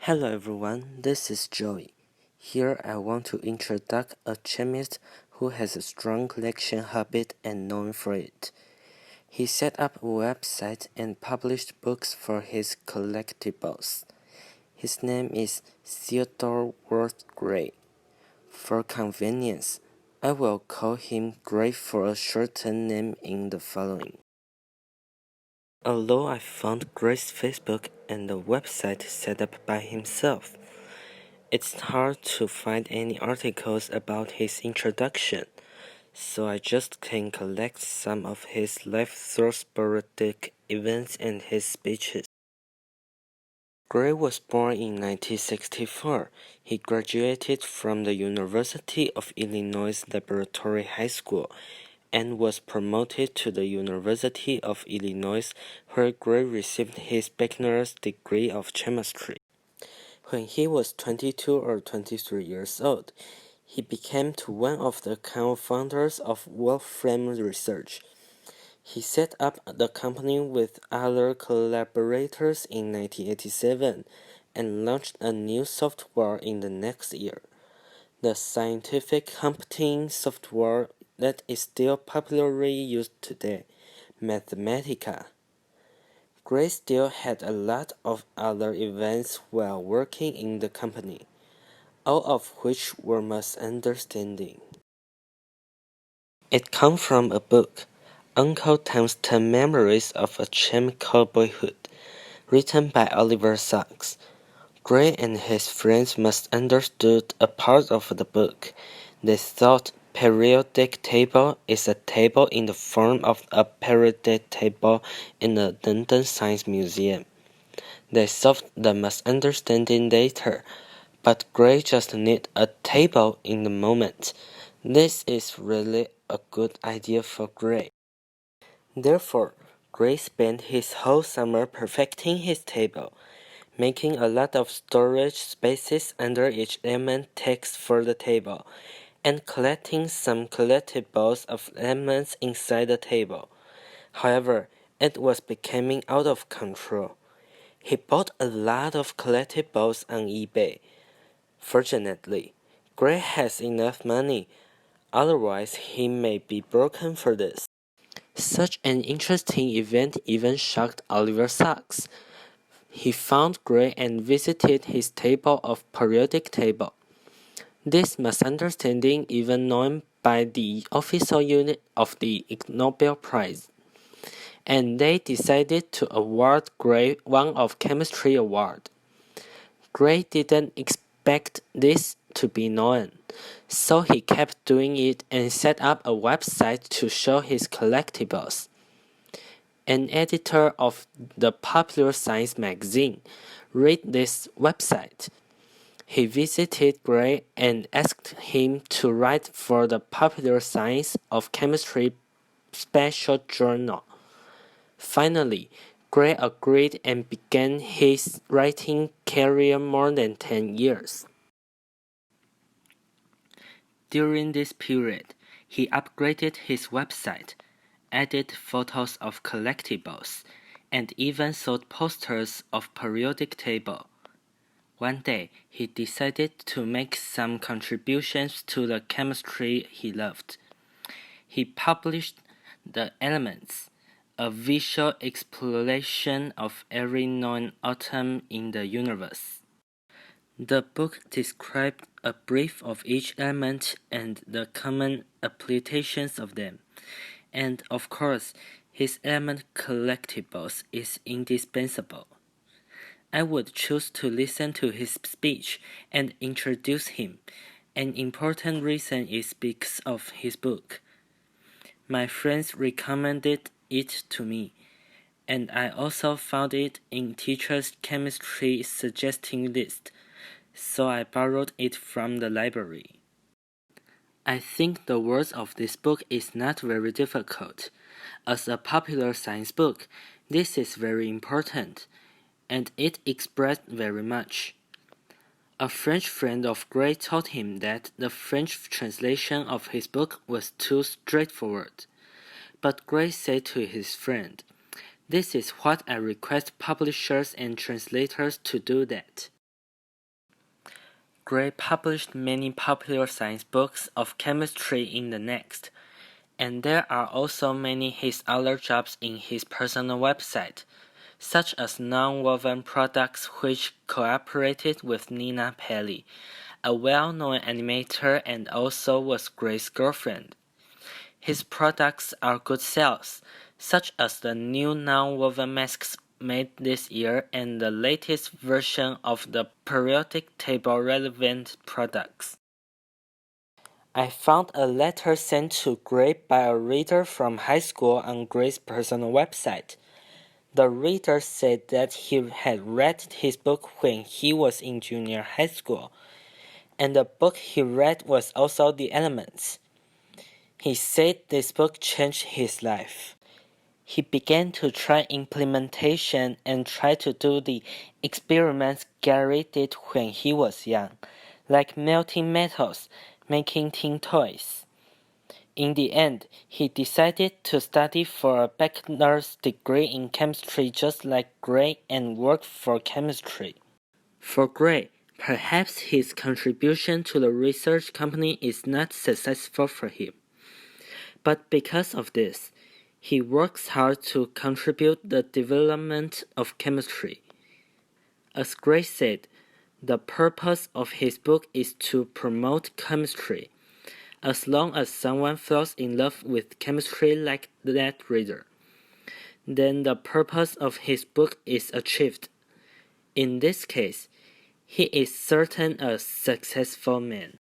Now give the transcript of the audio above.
Hello everyone, this is Joey. Here I want to introduce a chemist who has a strong collection habit and known for it. He set up a website and published books for his collectibles. His name is Theodore Gray. For convenience, I will call him Gray for a shortened name in the following. Although I found Gray's Facebook and the website set up by himself, it's hard to find any articles about his introduction, so I just can collect some of his life through sporadic events and his speeches. Gray was born in 1964. He graduated from the University of Illinois Laboratory High School and was promoted to the University of Illinois, where Gray received his bachelor's degree of chemistry. When he was 22 or 23 years old, he became one of the co-founders of Wolfram Research. He set up the company with other collaborators in 1987 and launched a new software in the next year, the scientific computing software that is still popularly used today, Mathematica. Gray still had a lot of other events while working in the company, all of which were misunderstanding. It comes from a book, Uncle Tom's 10 Memories of a Chemical Boyhood, written by Oliver Sacks. Gray and his friends misunderstood a part of the book. They thought periodic table is a table in the form of a periodic table in the London Science Museum. They solved the misunderstanding later, but Gray just needed a table in the moment. This is really a good idea for Gray. Therefore, Gray spent his whole summer perfecting his table, making a lot of storage spaces under each element text for the table, and collecting some collectibles of elements inside the table. However, it was becoming out of control. He bought a lot of collectibles on eBay. Fortunately, Gray has enough money, otherwise he may be broken for this. Such an interesting event even shocked Oliver Sacks. He found Gray and visited his table of periodic table. This misunderstanding even known by the official unit of the Ig Nobel Prize, and they decided to award Gray one of chemistry award. Gray didn't expect this to be known, so he kept doing it and set up a website to show his collectibles. An editor of the popular science magazine read this website. He visited Gray and asked him to write for the Popular Science of Chemistry special journal. Finally, Gray agreed and began his writing career more than 10 years. During this period, he upgraded his website, added photos of collectibles, and even sold posters of periodic table. One day, he decided to make some contributions to the chemistry he loved. He published The Elements, a visual exploration of every known atom in the universe. The book described a brief of each element and the common applications of them. And of course, his element collectibles is indispensable. I would choose to listen to his speech and introduce him. An important reason is because of his book. My friends recommended it to me, and I also found it in teachers' chemistry suggesting list, so I borrowed it from the library. I think the words of this book is not very difficult. As a popular science book, this is very important, and it expressed very much. A French friend of Gray told him that the French translation of his book was too straightforward. But Gray said to his friend, "This is what I request publishers and translators to do that." Gray published many popular science books of chemistry in the next, and there are also many his other jobs in his personal website, such as non-woven products which cooperated with Nina Pelly, a well-known animator and also was Gray's girlfriend. His products are good sales, such as the new non-woven masks made this year and the latest version of the periodic table relevant products. I found a letter sent to Gray by a reader from high school on Gray's personal website. The reader said that he had read his book when he was in junior high school, and the book he read was also The Elements. He said this book changed his life. He began to try implementation and try to do the experiments Gary did when he was young, like melting metals, making tin toys. In the end, he decided to study for a bachelor's degree in chemistry just like Gray and work for chemistry. For Gray, perhaps his contribution to the research company is not successful for him. But because of this, he works hard to contribute the development of chemistry. As Gray said, the purpose of his book is to promote chemistry, as long as someone falls in love with chemistry like that reader. Then the purpose of his book is achieved. In this case, he is certain a successful man.